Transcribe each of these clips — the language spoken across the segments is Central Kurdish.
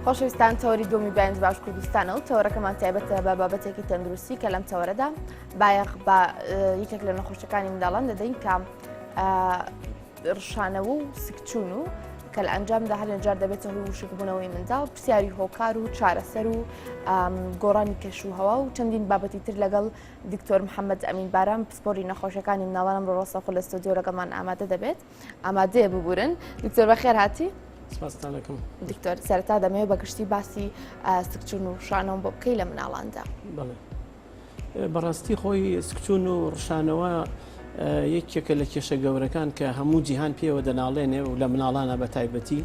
خۆشەویستان تەوەری دومی بەیان باش کوردستانە و تەوەرەکەمان تایبەتە بە بابەتێکی تەندروستی کە لەم تەوەرەدا بایەق بە یەکێک لە نەخۆشەکانی منداڵان دەدەین کە ڕشانەوە و سکچوون و کە لە ئەنجامدا هەر لەجار دەبێتە هۆی وشکبوونەوەی منداڵ پرسیاری هۆکار و چارەسەر و گۆڕانی کەشوهەوا و چەندین بابەتی تر لەگەڵ دکتۆر محەممەد ئەمین باران پسپۆری نەخۆشەکانی منداڵانم ڕۆستەخۆ لە ستۆدیۆ لەگەڵمان ئامادە دەبێت ئامادەیە ببورن دکتۆر بەخێر هاتی سپاستانەکەم دکتۆر سەرەتا دەمەوێت بەگشتی باسی سکچوون و ڕشانەوە بۆ بکەی لە مناڵاندا. بەڕاستی خۆی سکچوون و ڕشانەوە یەکێکە لە کێشە گەورەکان کە هەموو جیهان پێوە دەناڵێنێ و لە مناڵانە بە تایبەتی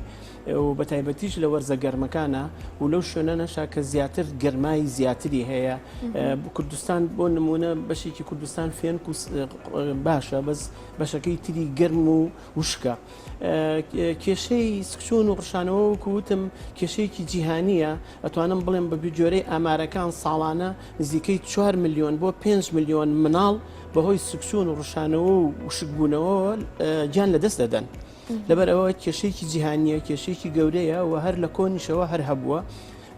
و بە تایبەتیش لە وەرزە گەرمەکانە و لەو شوێنە نەشا کە زیاتر گەرمای زیاتری هەیە. کوردستان بۆ نمونە بەشێکی کوردستان فێن باشە بەس بەشەکەی تری گەرم و وشکە. کێشەی سکچوون و ڕشانەوە وکوتم کێشەیەکی جیهانیە ئەتوانم بڵێم بە جۆرەی ئامارەکان ساڵانە نزیکەی 4 میلیۆن بۆ 5 میلیۆن مناڵ بەهۆی سکچوون و ڕشانەوە و وشکبوونەوە گیان لەدەست دەدەن. لەبەر ئەوە کێشەیەکی جیهانیە کێشەیەکی گەورەیە و هەر لە کۆنیشەوە هەر هەبووە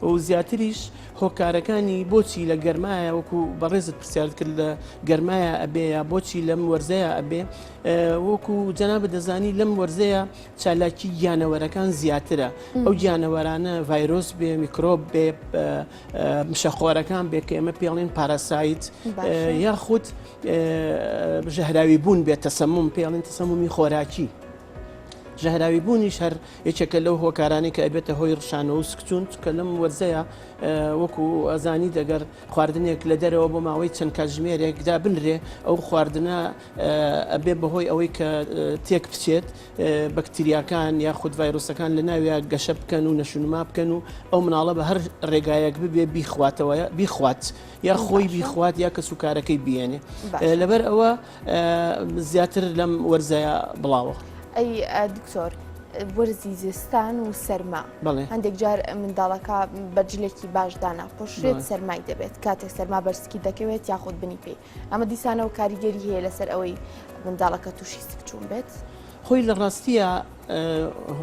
و زیاتریش هۆکارەکانی بۆچی لە گەرمایە وەکو بەڕێزت پرسیارت کرد لە گەرمایە ئەبێ یا بۆچی لەم وەرزەیە ئەبێ وەکو جەنابە دەزانی لەم وەرزەیە چالاکی گیانەوەرەکان زیاترە ئەو گیانەوەرانە ڤایرۆس بێ میکرۆب بێ مشەخۆرەکان بێ کە ئێمە پێڵێن پاراسایت یاخود ژەهراوی بوون بێت تەسەموم پێڵێن تەسەمومی خۆراکی. ژەهراوی بوونیش هەر یەکێکە لەو هۆکارانی کە ئەبێتە هۆی ڕشانەوە و سکچوون کە لەم وەرزەیە وەکو ئەزانی دەگەر خواردنێک لە دەرەوە بۆ ماوەی چەند کاتژمێرێکدا بنرێ ئەو خواردنە ئەبێ بەهۆی ئەوەی کە تێک بچێت بەکتریاکان یاخود ڤایرۆسەکان لە ناویە گەشە بکەن و نەشونما بکەن و ئەو مناڵە بە هەر ڕێگایەک ببێ بیخوات یا خۆی بیخوات یا کە سوکارەکەی بێنێ. لەبەر ئەوە زیاتر لەم وەرزەیە بڵاوە. ئەی دکتۆر وەرزی زستان و سەرما هەندێک جار منداڵەکە بەجلێکی باشدانا پۆشرێت سەرمای دەبێت کاتێک سەرما بەرزکی دەکەوێت یاخود بنی پێی ئەمە دیسانە و کاریگەری هەیە لەسەر ئەوەی منداڵەکە تووشی سکچوون بێت. خۆی لە ڕاستیە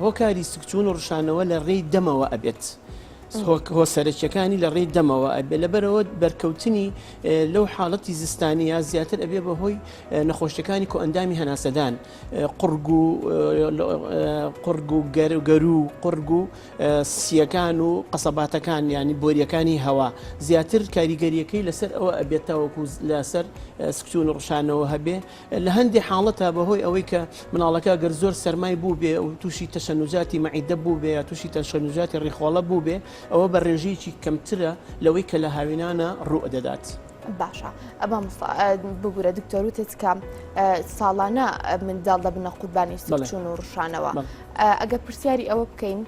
هۆکاری سکچوون و ڕشانەوە لە ڕێی دەمەوە ئەبێت. هۆسەرەکیەکانی لە ڕێی دەمەوە ئەبێ لەبەرەوە بەرکەوتنی لەو حاڵەتی زستانیە زیاتر ئەبێ بەهۆی نەخۆشیەکانی کۆ ئەندامی هەناسەدان قورگ و گەرو قورگ و سیەکان و قەسەباتەکان ینی بۆریەکانی هەوا زیاتر کاریگەریەکەی لەسەر ئەوە ئەبێتەوەکو لەسەر سکچوون و ڕشانەوە هەبێ لە هەندێک حاڵەتە بەهۆی ئەوەی کە مناڵەکە گەر زۆر سەرمای بوو بێ و تووشی تەشەنوجاتی مەعیدە بوو بێ یا تووشی تەشەنوجاتی ڕیخۆڵە بوو بێ ئەوە بە ڕێژەیەکی کەمترە لەوەی کە لە هاوینانە ڕوو دەدات. باشە ئەمە بگورە دکتۆر وتت کە ساڵانە منداڵ دەبنە قوربانی سکچوون و ڕشانەوە ئەگە پرسیاری ئەوە بکەین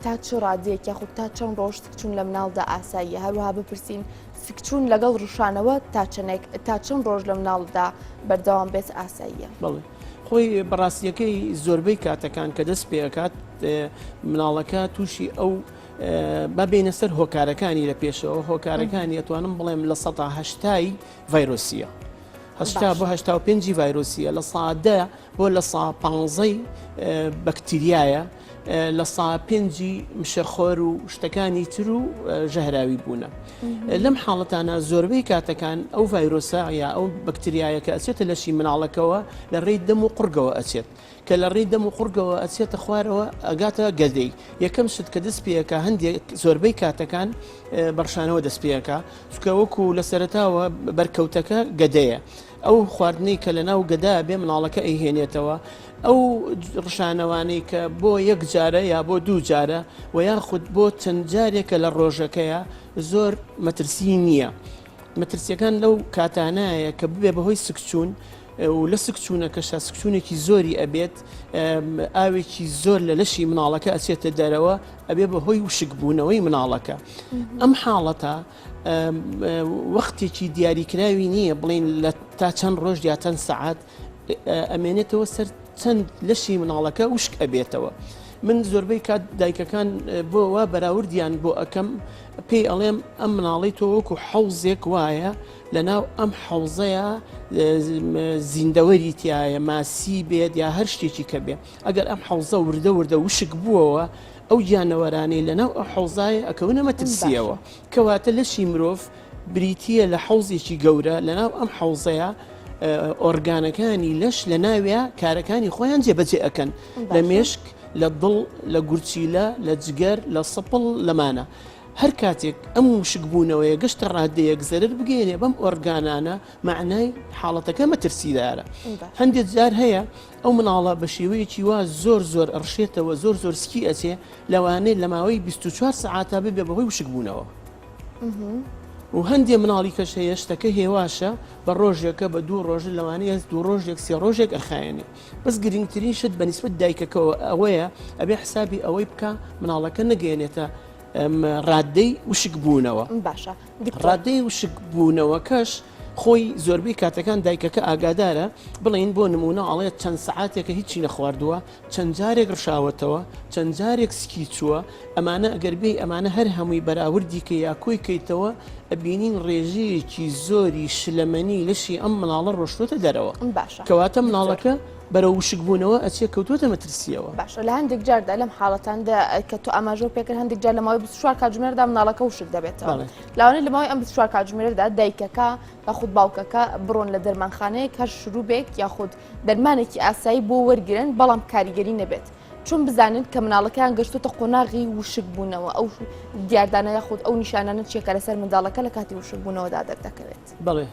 تا چ ڕادێک یاخود تا چەند ڕۆژ سکچوون لە مناڵدا ئاساییە هەروەها بپرسین سکچوون لەگەڵ ڕشانەوە تا چەند ڕۆژ لە مناڵدا بەردەوام بێت ئاساییە. خۆی بەڕاستیەکەی زۆربەی کاتەکان کە دەست پێکات مناڵەکە تووشی ئەو بابێنە سەر هۆکارەکانی لە پێشەوە هۆکارەکانی ئەتوانم بڵێم لە 180 ڤایرۆسیە 80 بۆ 85 ڤایرۆسیە لە 100 بۆ لە 115 بەکتریایە لە 105 مشەخۆر و شتەکانی تر و ژەهراوی بوونە. لەم حاڵەتانە زۆربەی کاتەکان ئەو ڤایرۆسە یا ئەو بەکتریایە کە ئەچێتە لەشی مناڵەکەەوە لە ڕێی دەم و قورگەوە ئەچێت کە لە ڕێی دەم و قورگەوە ئەچێتە خوارەوە ئەگاتە گەدەی یەکەم شت کە دەست پێەکە هەندێک زۆربەی کاتەکان بەڕشانەوە دەست پێەکە چکە وەکو لە سەرەتاوە بەرکەوتەکە گەدەیە ئەو خواردنەی کە لە ناو گەدا بێ مناڵەکە ئەیهێنێتەوە ئەو ڕشانەوانەی کە بۆ یەک جارە یا بۆ دوو جارە و یاخود بۆ چەند جارێکە لە ڕۆژەکەیە زۆر مەترسی نییە. مەترسیەکان لەو کاتانایە کە ببێ بەهۆی سکچوون و لە سکچوونەکەشە سکچوونێکی زۆری ئەبێت ئاوێکی زۆر لە لەشی مناڵەکە ئەچێتە دەرەوە ئەبێ بەهۆی وشکبوونەوەی مناڵەکە. ئەم حاڵەتە وەختێکی دیاریکراوی نییە بڵین لە تا چەند ڕۆژ یا چەند سەعات ئەمێنێتەوە سەر چەند لەشی مناڵەکە وشک ئەبێتەوە. من زۆربەی کات دایکەکان بۆەوە بەراوردیان بۆ ئەەکەم پێی ئەڵێم ئەم مناڵی تۆ وەکو حەوزێک وایە لەناو ئەم حەوزەیە زیندەوەری تایە ماسی بێت یا هەر شتێکی کە بێ ئەگەر ئەم حەوزە وردە وردە وشک بووەوە ئەو گیانەوەرانەی لەناو ئەو حەوزایە ئەکەونە مەترسیەوە کەواتە لەشی مرۆڤ بریتیە لە حەوزێکی گەورە لەناو ئەم حەوزەیە ئۆرگانەکانی لەش لە ناوێ کارەکانی خۆیان جێبەجێ ئەەکەن لە مێشک لە دڵ لە گورچیلە لە جگەر لە سەپڵ لەمانە هەر کاتێک ئەم وشکبوونەوەیە گەشتە ڕادەیەک زەرر بگەێنێ بەم ئۆرگانانە معنای حاڵەتەکە مەترسیدارە هەندێک جار هەیە ئەو مناڵە بە شێوەیەکی وا زۆر زۆر ئەڕشێتەوە زۆر زۆر سکی ئەچێ لەوانەیە لە ماوەی 24 سەعاتە ببێ بەهۆی وشکبوونەوە و هەندێک مناڵی کەش هەیە شتەکە هێواشە بە ڕۆژێکە بە دوو ڕۆژ لەوانەیە دوو ڕۆژێک سێ ڕۆژێک ئەخایێنێ بەس گرنگترین شت بە نیسبەت دایکەکەەوە ئەوەیە ئەبێ حسابی ئەوەی بکە مناڵەکە نەگەێنێتە ڕادەی وشک بوونەوە باشە ڕادەی وشک بوونەوە کەش خۆی زۆربەی کاتەکان دایکەکە ئاگادارە بڵین بۆ نمونە ئاڵێت چەند سەعاتێکە هیچی نەخواردووە چەند جارێک ڕشاوەتەوە چەند جارێک سکی چووە ئەمانە ئەگەر بێ ئەمانە هەر هەمووی بەراوردی کە یاکۆی کەیتەوە ئەبینین ڕێژەیەکی زۆری شلەمەنی لەشی ئەم مناڵە ڕۆشتۆتە دەرەوە کەواتە مناڵەکە بەرە وشکبوونەوە ئەچێ کەوتوتە مەترسیەوە باشە لە هەندێک جاردا لەم حاڵەتاندا کە تۆ ئاماژۆ پێکرد هەندێک جار لە ماوەی 24 کاتژمێردا مناڵەکە وشک دەبێتەوە لاوانەیە لە ماوەی ئەم 24 کاتژمێردا دایکەکە یاخود باوکەکە بڕۆن لە دەرمانخانەیەک هەر شروع یاخود دەرمانێکی ئاسایی بۆ وەرگرن بەڵام کاریگەری نەبێت چون بزانن کە مناڵەکەیان گەشتوتە قۆناغی وشک بوونەوە ئەو دیاردانە یاخود ئەو نیشانانە چیەکە لەسەر منداڵەکە لە کاتی وشک بوونەوەدا دەردەکەوێت بەڵێ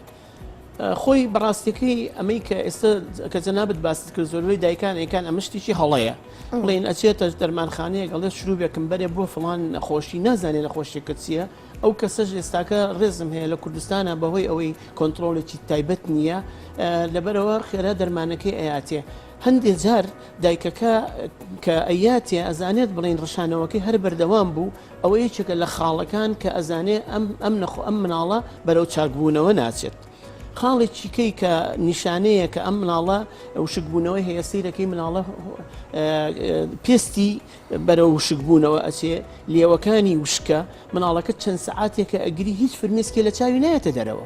خۆی بەڕاستیەکەی ئەمەی کە ئێستا کە جەنابەت باست کرد زۆربەی دایکان ئەیکان ئەمە شتێکی هەڵەیە بڵێن ئەچێتە دەرمانخانەیەک ئەڵێ شروع بێکم بەرێ بۆ فڵان نەخۆشی نازانێت نەخۆشیەکە چییە ئەو کەسەش ئێستاکە ڕێزم هەیە لە کوردستانە بەهۆی ئەوەی کۆنتترۆلێکی تایبەت نییە لەبەرەوە خێرا دەرمانەکەی ئەیاتێ هەندێک جار دایکەکە کە ئەیاتێ ئەزانێت بڵین ڕشانەوەکەی هەر بەردەوام بوو ئەوە یەکێکە لە خاڵەکان کە ئەزانێ ئەم مناڵە بەرەو چاکبوونەوە ناچێت خاڵێکی کەی کە نیشانەیە کە ئەم مناڵە وشکبوونەوەی هەیە سیرەکەی مناڵە پێستی بەرە وشکبوونەوە ئەچێ لێوەکانی وشکە مناڵەکە چەند سەعاتێکە ئەگری هیچ فرمێسکێ لە چاوی نایەتە دەرەوە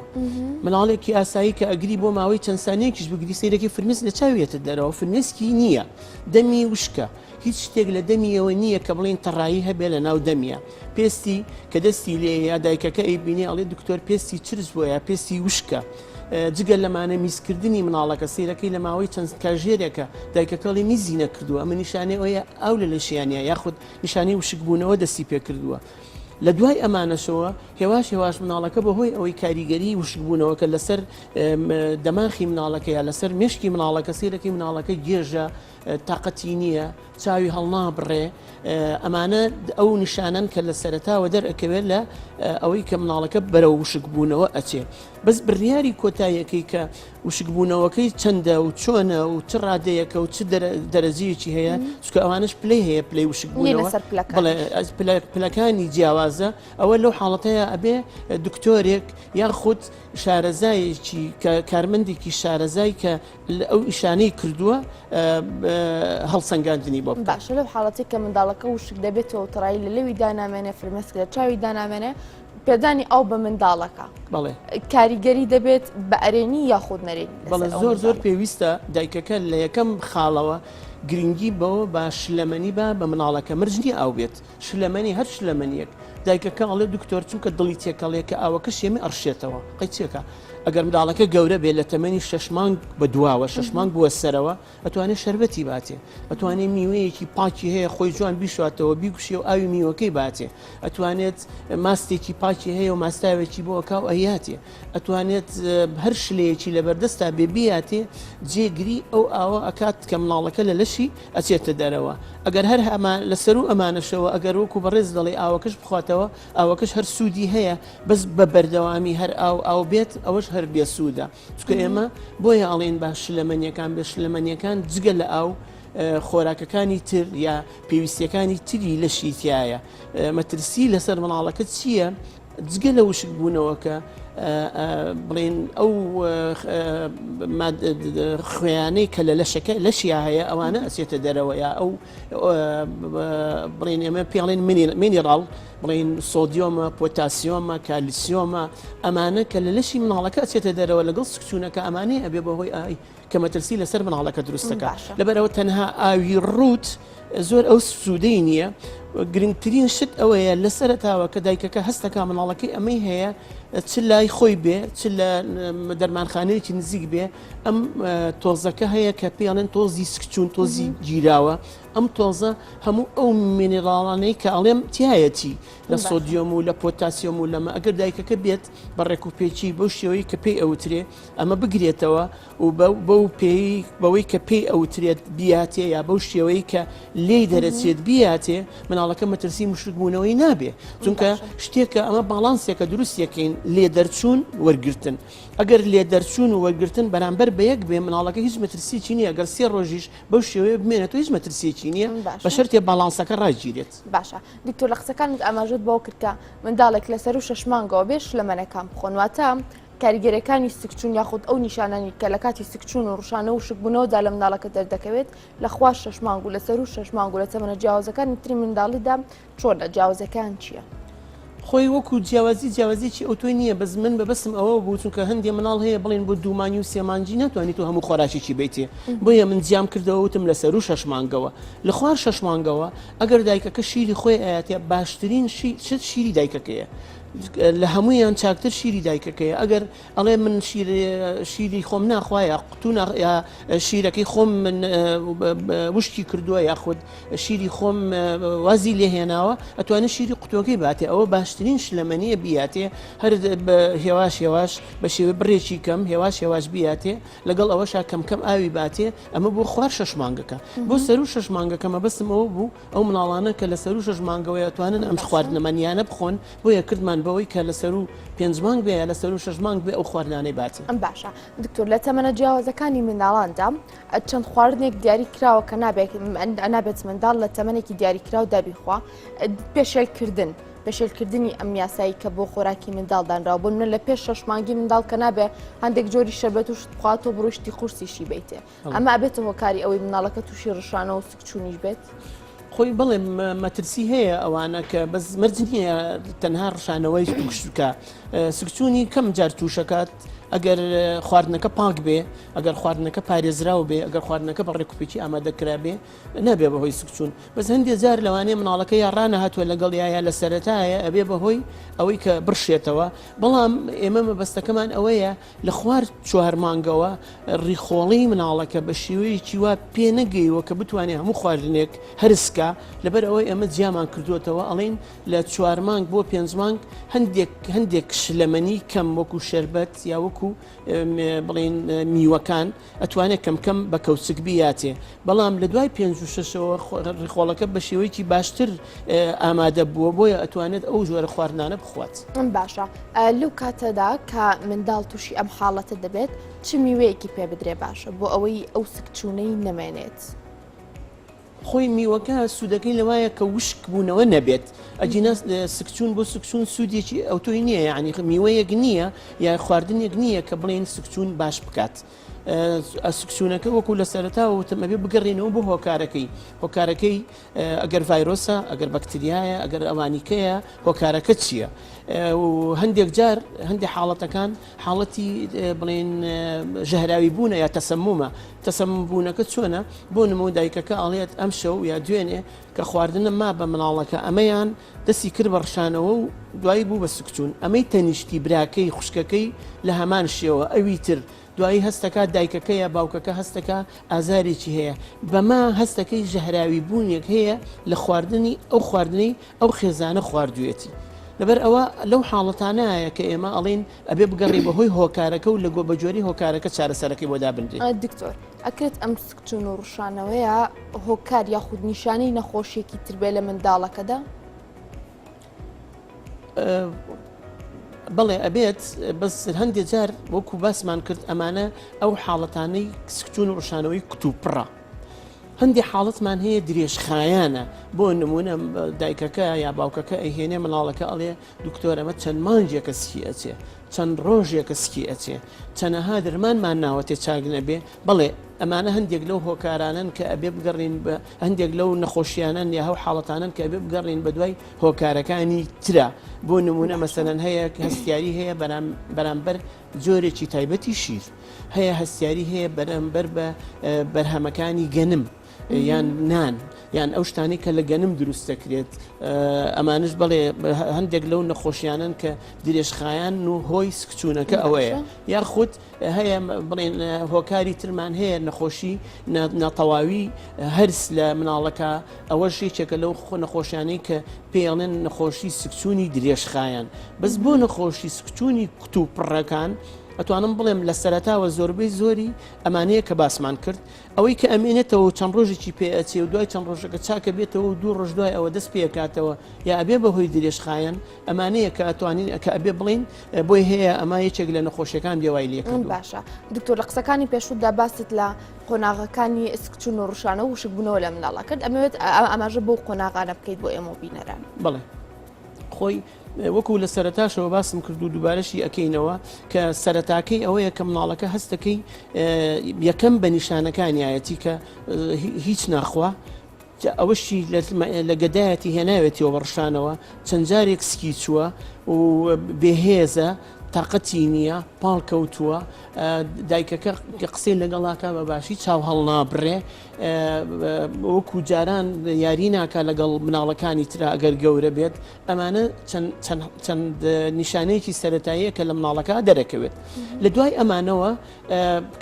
مناڵێکی ئاسایی کە ئەگری بۆ ماوەی چەند سانەیەکیش بگری سیرەکەی فرمێس لە چاویێتە دەرەوە فرمێسکی نییە دەمی وشکە هیچ شتێک لە دەمیەوە نییە کە بڵین تەڕایی هەبێ لە ناو دەمیە پێستی کە دەستی لێ یا دایکەکە ئەیبینێ ئەڵێ دکتۆر پێستی چرس بووە یا پێستی وشکە جگەل لەمانە میزکردنی مناڵەکە سیرەکەی لە ماوەی چەند کاژێرێکە دایکەکەڵی میزی نەکردووە ئەمە نیشانەی ئەوە ئەو لە لەشیانە یاخود نیشانەی وشکبوونەوە دەستی پێ کردووە لە دوای ئەمانەشەوە هێواش هێواش مناڵەکە بەهۆی ئەوەی کاریگەری وشکبوونەوە کە لەسەر دەماخی مناڵەکە یا لەسەر مێشکی مناڵەکە سیرەکەی مناڵەکە گێژە تااقەتی نییە چاوی هەڵنابڕێ ئەمانە ئەو نیشانن کە لە سەرتاوە دەرئەکەوێت لە ئەوەی کە مناڵەکە بەرە وشکبوونەوە ئەچێ بەس بڕیاری کۆتاییەکەی کە وشکبوونەوەکەی چەندە و چۆنە و چ ڕادەیەکە و چ دەرەجەیەکی هەیە چکە ئەوانش پلەی هەیە پلەی وشکبوونەوە پلەکانی جیاوازە ئەوە لەو حاڵەتەیە ئەبێ دکتۆرێک یاخود شارەزایەکی کارمەندێکی شارەزای کە ئەو ئیشانەی کردووە هەڵسەنگاندنی بۆ باشە لەو حاڵەتی کە منداڵەکە وشک دەبێتەوە تەڕایی لە لەوی دانامێنێ فرمێسک لە چاوی دانامێنێ پێدانی ئەو بە منداڵەکە کاریگەری دەبێت بە ئەرێنی یاخود نەرێنی بەڵێ زۆر پێویستە دایکەکە لە یەکەم خاڵەوە گرنگی بەوە بە شلەمەنی بە مناڵەکە مرجنی ئاو بێت شلەمەنی هەر شلەمەنیەک دایکەکە ئەڵێ دکتۆر چونکە دڵی تێکەڵێ کە ئاوەکە شێمی ئەڕشێتەوە قەیچێکە ئەگەر منداڵەکە گەورە بێت لە تەمەنی 6 مانگ بە دواوە 6 مانگ بووە سەرەوە ئەتوانێت شەربەتی باتێ ئەتوانێت میوەیەکی پاکی هەیە خۆی جوان بیشواتەوە بیگوشێ و ئاوی میوەکەی باتێ ئەتوانێت ماستێکی پاکی هەیە و ماستاوێکی بۆ ئەکاو ئەیاتێ ئەتوانێت هەر شلەیەکی لە بەردەستا بێبیاتێ جێگری ئەو ئاوە ئەکات کە مناڵەکە لە لەشی ئەچێتە دەرەوە ئەگەر هەر لەسەر و ئەمانەشەوە ئەگەر وەکو بەڕێز دەڵێ ئاوەکەش بخواتەوە ئاوەکەش هەر سوودی هەیە بەس بە بەردەوامی هەر ئاو بێت ئەوەش هەر بێسوودە چکە ئێمە بۆیە ئاڵێن باش شلەمەنیەکان بێ شلەمەنیەکان جگە لە ئاو خۆراکەکانی تر یا پێویستیەکانی تری لە شیتایە مەترسی لەسەر مناڵەکە چییە؟ جگە لە وشک بوونەوەکە بڵێن ئەو خوێیانەی کە لە لەشیا هەیە ئەوانە ئەسێتە دەرەوەیە ئەو بڵێن ئێمە پێڵێن مینیڕاڵ بڵێن سۆدیۆمە پۆتاسیۆمە کالیسیۆمە ئەمانە کە لە لەشی مناڵەکە ئەچێتە دەرەوە لەگەڵ سکچوونەکە ئەمانەی ئەبێ بەهۆی ئای کە مەترسی لەسەر مناڵەکە دروستەکە لەبەرەوە تەنها ئاوی ڕوت زۆر ئەو سوودەی نییە گرنگترین شت ئەوەیە لە سەرتاوە کە دایکەکە هەستەکە مناڵەکەی ئەمەی هەیە چ لای خۆی بێ چ لە دەرمانخانەیەکی نزیک بێ ئەم تۆزەکە هەیە کە پێڵێن تۆزی سکچوون تۆزی گیراوە ئەم تۆزە هەموو ئەو مینێراڵانەی کە ئەڵێم تایەتی لە سۆدیۆم و لە پۆتاسیۆم و لەمە ئەگەر دایکەکە بێت بە ڕێکوپێکی بەو شێوەی کە پێی ئەوترێ ئەمە بگرێتەوە و بەو پێی بەوەی کە پێی ئەوترێت بیاتێ یا بەو شێوەی کە لێی دەرەچێت بیاتێ مناڵەکە مەترسی مشک بوونەوەی نابێ چونکە شتێکە ئەمە باڵانسێکە دروستیەکەین لێ دەرچوون وەرگرتن ئەگەر لێ دەرچوون و وەرگرتن بەرامبەر بە یەک بێ مناڵەکە هیچ مەترسیی نییە ئەگەر سێ ڕۆژیش بەو شێوەیە بمێنێتەوە هیچ مەترسیی نییە بە شەرتێ باڵانسەکە ڕایگیرێت باشە دکتۆر لە قسەکانت ئاماژەت بۆ کردکە منداڵێک لەسەر و 6 مانگەوە بێش لە مەنەکان بخۆنواتە کاریگەرەکانی سکچوون یاخود ئەو نیشانانی کە لە کاتی سکچوون و ڕوشانە و شکبوونەوەدا لە منداڵەکە دەردەکەوێت لە خوا 6 مانگ و لەسەر و 6 مانگ و لە تەمەنە جیاوازەکانی تری منداڵیدا چۆن لە جیاوازەکان چییە؟ خۆی وەکو جیاوازیی ئەو توی نییە بەس من بەبستم ئەوە بوو چونکە هەندێ مناڵ هەیە بڵێن بۆ دوومانی و سێمانجی ناتوانیت و هەموو خۆراشێکی بیتێ بۆیە من جیام کردەوە وتم لەسەر و 6 مانگەوە لە خوار 6 مانگەوە ئەگەر دایکەکە شیری خۆی ئاەتە باشترین شیری دایکەکەیە لە هەمویان چاکتر شیری دایکەکەیە ئەگەر ئەڵێ من شیری خۆم ناخوایە قوتون یا شیرەکەی خۆم من وشکی کردووە یاخود شیری خۆم وازی لێهێناوە ئەتوانێت شیری قوتوەکەی باتێ ئەوە باشترین شلەمەنیە بیاتێ هەر هێواش بە شێوە بڕێکی کەم هێواش بیاتێ لەگەڵ ئەوەشا کەم ئاوی باتێ ئەمە بۆ خوار 6 مانگەکە بۆ سەر و 6 مانگەکەمە بەستم ئەوە بوو ئەو مناڵانە کە لە سەر و 6 مانگەوە ئەتوانن ئەم خواردنەمەنیانە بخۆن بۆیە کردمان بەوەی کە لەسەر و 5 مانگ بێ لەسەر و 6 مانگ بێ ئەو خواردانەی باتێ ئەم باشە دکتۆر لە تەمەنە جیاوازەکانی منداڵاندا چەند خواردنێک دیاری کراوە کە نابێت منداڵ لە تەمەنێکی دیاریکراو دابیخوا پێشێلکردنی ئەم یاسایی کە بۆ خۆراکی منداڵدانراوە بۆ منە لە پێش 6 مانگی منداڵ کە نابێ هەندێک جۆری شەربەت و شتخواتەوە بڕشتی قورسیشی بیتێ ئەمە ئەبێتە هۆکاری ئەوەی مناڵەکە تووشی ڕشانە و سکچوونیش بێت خۆی بڵێ مەترسی هەیە ئەوانە کە بەس مەرج نییە تەنها ڕشانەوەی تووشکە سکچوونی کەم جار تووشەکات ئەگەر خواردنەکە پاک بێ ئەگەر خواردنەکە پارێزراو بێ ئەگەر خواردنەکە بە ڕێکوپێکی ئامادەکرا بێ نابێ بەهۆی سکچوون بەس هەندێک جار لەوانەیە مناڵەکە یا ڕانە هاتووە لەگەڵ یاە لە سەرەتایە ئەبێ بەهۆی ئەوەی کە بڕشێتەوە بەڵام ئێمە مەبەستەکەمان ئەوەیە لە خوارد 4 مانگەوە ڕیخۆڵی مناڵەکە بە شێوەیەکی وا پێ نەگەیوە کە بتوانێت هەموو خواردنێک هەرسکە لەبەر ئەوەی ئەمە جیامان کردوێتەوە ئەڵێن لە 4 مانگ بۆ 5 مانگ هەندێک شلەمەنی کەم وەکو شەربەت یا وەکو بڵێن میوەکان ئەتوانێت کەم بە کەوچک بیاتێ بەڵام لە دوای 5 و 6ەوە ڕیخۆڵەکە بە شێوەیەکی باشتر ئامادە بووە بۆیە ئەتوانێت ئەو جۆرە خواردنانە بخوات باشە لەو کاتەدا کە منداڵ تووشی ئەم حاڵەتە دەبێت چ میوەیەکی پێ بدرێ باشە بۆ ئەوەی ئەو سکچوونەی نەمێنێت خۆی میوەکە سوودەکەی لەوایە کە وشک بوونەوە نەبێت ئەجینا سکچوون بۆ سکچوون سوودێکی ئەوتۆی نییە یعنی میوەیەک نییە یا خواردنێک نییە کە بڵێن سکچوون باش بکات سکچوونەکە وەکو لە سەرەتاوە وتمەبێ بگەڕێنەوە بۆ هۆکارەکەی ئەگەر ڤایرۆسە ئەگەر بەکتریایە ئەگەر ئەوانیکەیە هۆکارەکە چییە و هەندێک جار هەندێک حاڵەتەکان حاڵەتی بڵێن ژەهراوی بوونە یا تەسەمم بوونەکە چۆنە بۆ نمو دایکەکە ئاڵێت ئەم شەو یا دوێنێ کە خواردنە ما بە مناڵەکە ئەمەیان دەستی کرد بە ڕشانەوە و دوایی بوو بە سکچوون ئەمەی تەنیشتی براکەی خوشکەکەی لە هەمان شێوە ئەوی تر دوایی هەستەکە دایکەکەیە باوکەکە هەستەکە ئازارێکی هەیە بەما هەستەکەی ژەهراوی بوونێک هەیە لە خواردنی ئەو خواردنی ئەو خێزانە خواردوێتی لەبەر ئەوە لەو حاڵەتانەیە کە ئێمە ئەڵین ئەبێ بگەڕی بەهۆی هۆکارەکە و لە گۆ بەجۆری هۆکارەکە چارەسەرەکەی بۆ دابنرێت دکتۆر ئەکرێت ئەم سکچوون و ڕشانەوەیە هۆکار یاخود نیشانەی نەخۆشیێکی تر بێ لە منداڵەکەدا بەڵێ ئەبێت بەس هەندێک جار وەکو باسمان کرد ئەمانە ئەو حاڵەتانەی سکچوون و ڕشانەوەی کتوپڕە هەندێک حاڵەتمان هەیە درێژخایانە بۆ نمونە دایکەکە یا باوکەکە ئەیهێنێ مناڵەکە ئەڵێ دکتۆر ئەمە چەند مانجێکە سکی ئەچێ چەند ڕۆژێکە سکی ئەچێ چەنەها دەرمانمان ناوەتێ چاک نەبێ بەڵێ ئەمانە هەندێک لەو هۆکارانن کە ئەبێ بگەڕین بە هەندێک لەو نەخۆشییانن یا هەو حاڵەتانن کە ئەبێ بگەڕین بە دوای هۆکارەکانی ترا بۆ نمونە مەسەرەن هەیە هەستیاری هەیە بەرامبەر جۆرێکی تایبەتی شیر هەیە هەستیاری هەیە بەرامبەر بە بەرهەمەکانی گەنم یان نان یان ئەو شتانی کە لە گەنم دروست دەکرێت ئەمانش بڵێ هەندێک لەو نەخۆشییانن کە درێژخایان و هۆی سکچوونەکە ئەوەیە یاخود هەیە بڵێن هۆکاری ترمان هەیە نەخۆشی ناتەواوی هەرس لە مناڵەکە ئەوەش یەکێکە لەو نەخۆشیانەی کە پێڵێن نەخۆشی سکچوونی درێژخایان بەس بۆ نەخۆشی سکچوونی قوت و پڕەکان ئەتوانم بڵێم لە سەرەتاوە زۆربەی زۆری ئەمانەیە کە باسمان کرد ئەوەی کە ئەمێنێتەوە چەند ڕۆژێکی پێئەچێ و دوای چەند ڕۆژەکە چاکە بێتەوە و 2 ڕۆژ دوای ئەوە دەست پێکاتەوە یا ئەبێ بەهۆی درێژخایەن ئەمانەیە کە ئەتوانین کە ئەبێ بڵین بۆی هەیە ئەما یەکێک لە نەخۆشیەکان بێوای لێکردووە. باشە دکتۆر لە قسەکانی پێشودا باست لە قۆناغەکانی سکچوون و ڕوشانە و وشکبوونەوە لە مناڵە کرد ئەمەوێت ئەماژە بۆ قۆناغانە بکەیت بۆ ئێمە بینەران. بڵێ خۆی وەکو لە سەرەتاشەوە باسم کرد و دووبارەشی ئەکەینەوە کە سەرەتاکەی ئەوەیە کە مناڵەکە هەستەکەی یەکەم بە نیشانەکانیایەتی کە هیچ ناخوا ئەوەشی لە گەدایەتی هێناوێتیەوە بەڕشانەوە چەند جارێک سکی چووە و بێهێزە تااقەتی نییە پاڵ کەوتووە دایکەکە قسەی لەگەڵاکە بە باشی چاو هەڵنابڕێ وەکو جاران یاری ناکە لەگەڵ مناڵەکانی ترا ئەگەر گەورە بێت ئەمانە چەند نیشانەیەکی سەرەتاییە کە لە مناڵەکە دەرەکەوێت لە دوای ئەمانەوە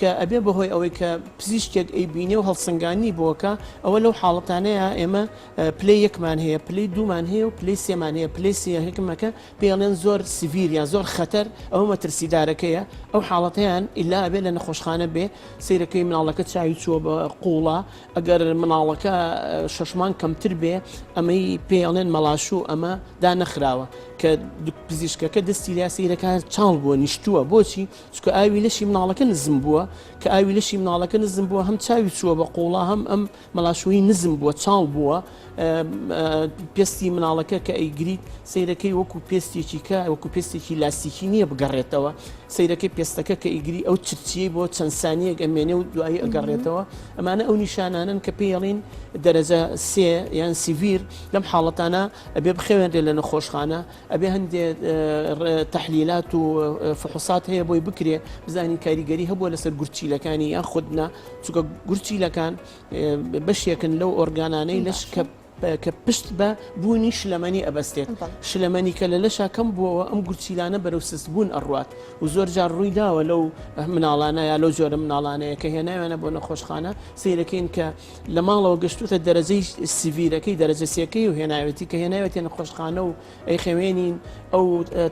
کە ئەبێ بەهۆی ئەوەی کە پزیشکێک ئەیبینێ و هەڵسەنگانی بۆکە ئەوە لەو حاڵەتانەیە ئێمە پلەی یەکمان هەیە پلەی دوومان هەیە و پلەی سێمان هەیە پلەی سێهەکەمەکە پێڵێن زۆر سڤیر یان زۆر خەتەر ئەوە مەترسیدارەکەیە ئەو حاڵەتەیان ئیلا ئەبێ لە نەخۆشخانە بێ سیرەکەی مناڵەکە چاوی چووە بە قوڵە ئەگەر مناڵەکە شەشمان کەمتر بێ ئەمەی پێڵێن مەلاشوو ئەمە دانەخراوە کە پزیشکەکە دەستی لا سیرەکان چاڵ بووە نیشتووە بۆچی چکە ئاوی لەشی مناڵەکە نزم بووە کە ئاوی لەشی مناڵەکە نزم بووە هەم چاوی چووە بە قوڵە هەم ئەم مەلاشووی نزم بووە چاڵ بووە پێستی مناڵەکە کە ئەیگریت سیرەکەی وەکو پێستێکی کە وەکو پێستێکی لاستیکی نییە بگەڕێتەوە سیرەکەی پێستەکە کە ئیگری ئەو چرچیە بۆ چەند سانیەک ئەمێنێ و دوایی ئەگەڕێتەوە ئەمانە ئەو نیشانانن کە پێڵین دەرەجە سێ یان سیڤیر لەم حاڵەتانە ئەبێ بخێوێنرێ لە نەخۆشخانە ئەبێ هەندێک تەحلیلات و فحوسات هەیە بۆی بکرێ بزانین کاریگەری هەبووە لەسەر گورچیلەکانی یان خودنا چونکە گورچیلەکان بەشێکن لەو ئۆرگانانەی لەش کە پشت بە بوونی شلەمەنی ئەبەستێت شلەمەنی کە لە لەشا کەم بووەوە ئەم گورچیلانە بەرەو سستبوون ئەڕوات و زۆر جار ڕووی داوە لەو مناڵانە یا لەو جۆرە مناڵانەیە کە هێناوێنە بۆ نەخۆشخانە سیرەکەین کە لە ماڵەوە گەشتوتە دەرەجەی سیڤیرەکەی دەرەجە سێکەی و هێناوێتی کە هێناوێتە نەخۆشخانە و ئەی خەوێنین ئەو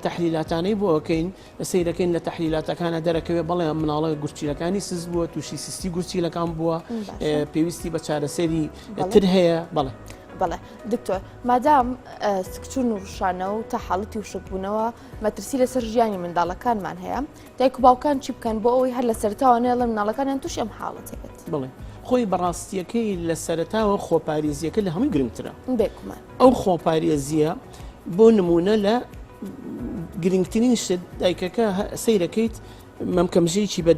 تەحلیلاتانەی بۆ ئەەکەین سیرەکەین لە تەحلیلاتەکانە دەرەکەوێت بەڵێ مناڵە گورچیلەکانی سز بووە تووشی سستی گورچیلەکان بووە پێویستی بە چارەسەری تر هەیە بەڵێ. بەڵێ دکتۆر مادام سکچوون و ڕوشانە و تا حاڵەتی وشکبوونەوە مەترسی لەسەر ژیانی منداڵەکانمان هەیە دایک و باوکان چی بکەن بۆ ئەوەی هەر لە سەرتاوانێ لە مناڵەکانیان توش ئەم حاڵەتێ بێت. بڵێ خۆی بەڕاستیەکەی لە سەرتاوە خۆپارێزیەکە لە هەمووی گرنگترە بێکمان ئەو خۆپارێزیە بۆ نمونە لە گرنگترین شت دایکەکە سیرەکەیت مەمکەمژەیەکی بە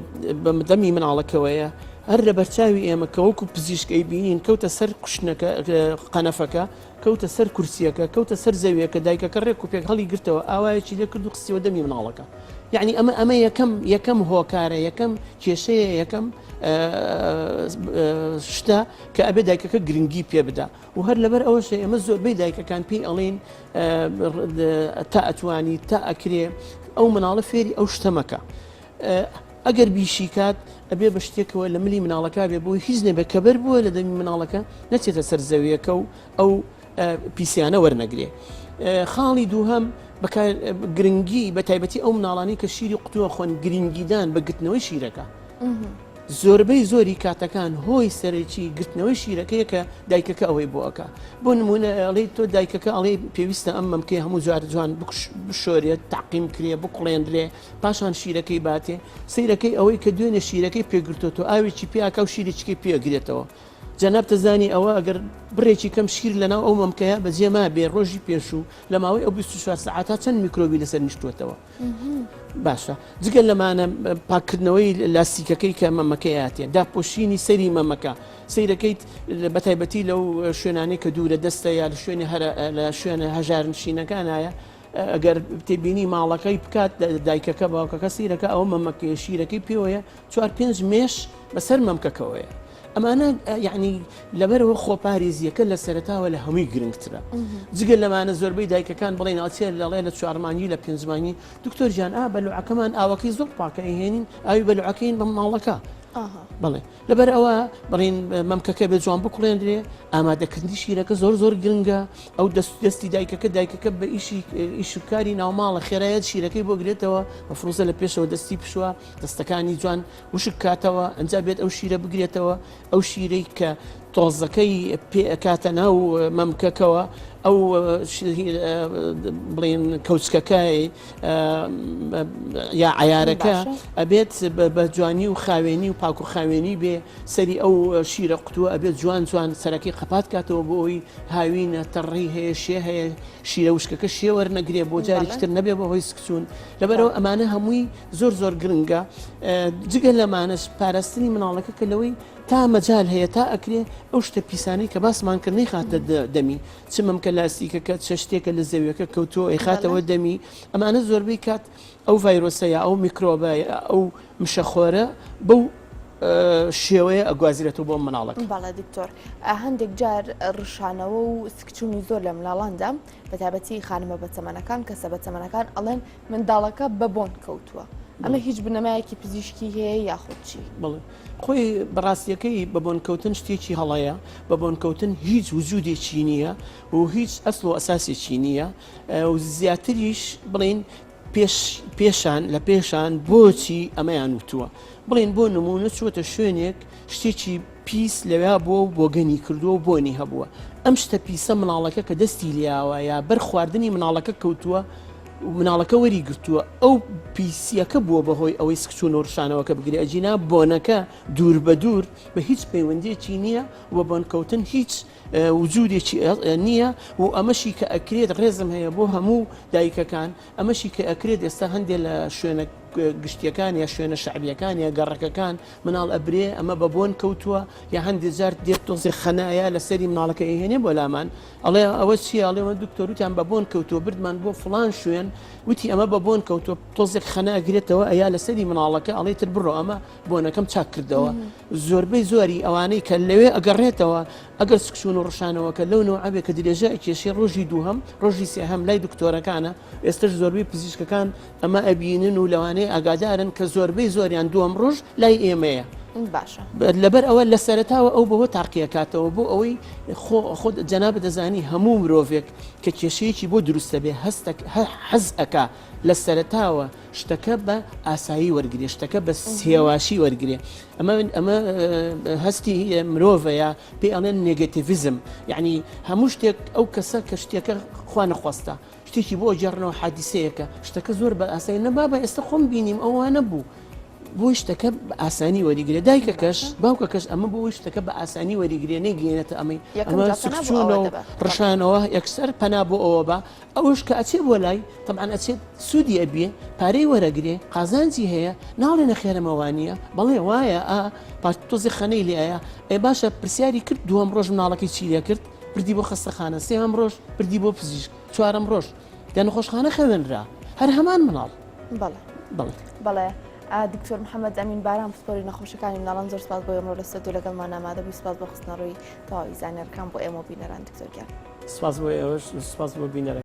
دەمی مناڵەکەوەیە هەر لە بەرچاوی ئێمە کە وەکو پزیشکەی بینین کەوتە سەر کوشتنەکە قەنەفەکە کەوتە سەر کورسیەکە کەوتە سەر زەویەکە دایکەکە ڕێک و پێک هەڵی گرتەوە ئاوایەکی لێ کرد و قستیەوە دەمی مناڵەکە یعنی ئەمە یەکەم هۆکارە یەکەم کێشەیە یەکەم شتە کە ئەبێ دایکەکە گرنگی پێ بدا و هەر لەبەر ئەوەشە ئێمە زۆربەی دایکەکان پێی ئەڵێن تا ئەتوانی تا ئەکرێ ئەو مناڵە فێری ئەو شتەمەکە ئەگەر بیشی کات ئەبێ بە شتێکەوە لە ملی مناڵەکە بێ بۆی هیچ نەبێ کەبەر بووە لە دەمی مناڵەکە نەچێتە سەر زەویەکە و ئەو پیسیانە وەرنەگرێ. خاڵی دووهەم گرنگی بە تایبەتی ئەو مناڵانی کە شیری قوتووە خۆن گرنگیدان بە گرتنەوەی شیرەکە زۆربەی زۆری کاتەکان هۆی سەرەکی گرتنەوەی شیرەکەیە کە دایکەکە ئەوەی بۆەکە بۆ نمونە ئەڵێ تۆ دایکەکە ئەڵێ پێویستە ئەم مەمکەی هەموو جار جوان بشۆرێت تاقیم کرێ بقڵێنرێ پاشان شیرەکەی باتێ سیرەکەی ئەوەی کە دوێنێ شیرەکەی پێگرتۆ ئاوێکی پێکە و شیرێکەکەی پێگرێتەوە جەناب تەزانی ئەوە ئەگەر بڕێکی کەم شیر لەناو ئەو مەمکەیە بەجێما بێ ڕۆژی پێشوو لە ماوەی ئەو 24 ساعتا چەند میکرۆبی لەسەر نیشتوتەوە باشە جگەل لەمانە پاکردنەوەی لاستیکەکەی کە مەمەکەیاتێ داپۆشینی سەری مەمەکە سیرەکەیت بە تایبەتی لەو شوێنانەی کە دوورە دەستە یا لە شوێنی لە شوێنە هەژار نشینەکانایە ئەگەر تێبینی ماڵەکەی بکات دایکەکە باوکەکە سیرەکە ئەوە مەمەکەی شیرەکەی پێوەیە 4-5 مێش بەسەر مەمکەکەوەیە ئەمانە یعنی لەبەرەوە خۆپارێزیەکە لە سەرتاوە لە هەمووی گرنگترە جگەل لەمانە زۆربەی دایکەکان بڵێن ئاچێ لەڵێ لە 4مانی لە 5مانی دکتۆر جان بەلوعەکەمان ئاوەکەی زۆر پاکە ئەهێنین ئاوی بەلوعەکەین بە ماڵەکە بڵێ لەبەر ئەوە بڕین مەمکەکە بێ جوان بکڵێنرێ ئامادەکردنی شیرەکە زۆر گرنگە ئەو دەستی دایکەکە بە ئیشکاری ناوماڵە خێرایەت شیرەکەی بۆ گرێتەوە مەفروزە لە پێشەوە دەستی پشووە دەستەکانی جوان وشک کاتەوە ئەنج بێت ئەو شیرە بگرێتەوە ئەو شیرەی کە تۆزەکەی پێکاتە ناو مەمکەکەوە ئەو بڵێن کەوچکەکەی یا عیارەکە ئەبێت بە جوانی و خاوێنی و پاک و خاوێنی بێ سەری ئەو شیرە قوتووە ئەبێت جوان سەرەکەی قەپات کاتەوە بۆ ئەوی هاوینە تەڕی هەیە شێ هەیە شیرە وشکەکە شێوەرنەگرێ بۆ جارێکتر نەبێ بە هۆی سکچوون لەبەرەوە ئەمانە هەمووی زۆر گرنگە جگە لەمانەش پاراستنی مناڵەکە کە لەوەی تا مەجال هەیە تا ئەکرێ ئەو شتە پیسانی کە باسمانکردنی خاتە دەمی چمەمکە لاستیکەکە چ شتێکە لە زەویەکە کەوتۆ ئەیخاتەوە دەمی ئەمانە زۆربەی کات ئەو ڤایرۆسەیە ئەو میکرۆبایە ئەو مشەخۆرە بەو شێوەیە ئەگوازرێتەوە بۆ مناڵەکە. باڵا دکتۆر هەندێک جار ڕشانەوە و سکچوونی زۆر لە مناڵاندا بە تایبەتی خانمە بەچەمەنەکان کەسە بەچەمەنەکان ئەڵێن منداڵەکە بە بۆن کەوتووە ئەمە هیچ بنەمایەکی پزیشکی هەیە یاخودچی بڵێ خۆی بەڕاستیەکەی بە بۆنکەوتن شتێکی هەڵەیە بە بۆنکەوتن هیچ وجودێکی نییە و هیچ ئەسڵ و ئەساسێکی نییە و زیاتریش بڵین پێشان لە پێشان بۆچی ئەمەیان وتووە بڵێن بۆ نمونە چوەتە شوێنێک شتێکی پیس لەوێ بۆ بۆگەنی کردووە و بۆنی هەبووە ئەم شتە پیسە مناڵەکە کە دەستی لیاوە یا بەر خواردنی مناڵەکە کەوتووە مناڵەکە وەری گرتووە ئەو پیسیەکە بووە بەهۆی ئەوەی سکچوون و ڕشانەوەکە بگرێ ئەجینا بۆنەکە دوور بە دوور بە هیچ پەیوەندێکی نییە و بۆنکەوتن هیچ وجودێکی نییە و ئەمەشی کە ئەکرێت ڕێزم هەیە بۆ هەموو دایکەکان ئەمەشی کە ئەکرێت ئێستا هەندێک لە شوێنە گشتیەکان یا شوێنە شعبیەکان یا گەڕەکەکان مناڵ ئەبرێ ئەمە بە بۆن کەوتووە یا هەندێک جار دێت تۆزی خەنایە لەسەری مناڵەکە ئەهێنێ بۆ لامان ئەڵێ ئەوە چیە ئەڵێوە دکتۆر وتیان بە بۆن کەوتووە بردمان بۆ فڵان شوێن وتی ئەمە بە بۆن کەوتووە تۆزێک خەناگرێتەوە ئەیا لەسەری مناڵەکە ئەڵێتر بڕۆ ئەمە بۆنەکەم چاک کردەوە زۆربەی زۆری ئەوانەی کە لەوێ ئەگەڕێتەوە ئەگەر سکشون و ڕشانەوەکە لەو نەوەعابێ کە درێژە کێشێ ڕۆژی دووهەم ڕۆژی سێهەم لای دکتۆرەکانە ئێستش زۆربەی پزیشکەکان ئەمە ئەبینن و لەوانەیە ئاگادارن کە زۆربەی زۆریان دووەم ڕۆژ لای ئێمەیە باشە لەبەر ئەوە لە سەرتاوە ئەو بەوە تاقیەکاتەوە بۆ ئەوەی خۆت جەناب دەزانی هەموو مرۆڤێک کە کێشەیەکی بۆ دروستە بێ حەز ئەکا لە سەرتاوە شتەکە بە ئاسایی وەرگێ شتەکە بە سێواشی وەرگێ ئەمە هەستی مرۆڤەیە پێ ئەڵێن نێگەتیڤیزم یعنی هەموو شتێک ئەو کەسە کە شتێکە خوا نەخواستە شتێکی بۆ جێڕنەوە حادیسەیەەکە شتەکە زۆر بە ئاسایی نەبا بە ئێستا خۆم بینیم ئەوانە بوو بۆی شتەکە بە ئاسانی وەریگرێ دایکەکەش باوکەکەش ئەمە بۆی شتەکە بە ئاسانی وەریگرێ نەگەێنێتە ئەمە سکچوونە و ڕشانەوە یەکسەر پەنا بۆ ئەوە بە ئەوش کە ئەچێ بۆ لای تەبعاً ئەچێت سوودی ئەبێ پارەی وەرەگرێ قازانجی هەیە ناڵێنە خێرەمەوانیە بەڵێ وایە تۆزی خەنەی لێایە ئێ باشە پرسیاری کرد دووەم ڕۆژ مناڵەکەی چیلێ کرد بردی بۆ خەستەخانە سێهەم ڕۆژ بردی بۆ پزیشک چوارەم ڕۆژ دەنەخۆشخانە خەوێنرا هەر هەمان مناڵ بەڵێ دکتۆر محەممەد ئەمین باران پسپۆری نەخۆشەکانی مناڵان زۆر سپاس بۆ ئێمە لەستە دوو لەگەڵمان ئامادە بووی سپاس بۆ خستنەڕۆی تەواوی زانیارەکان بۆ ئێمە بینەران دکتۆر گیان سپاس بۆ ئێوەش سپاس بۆ بینەرە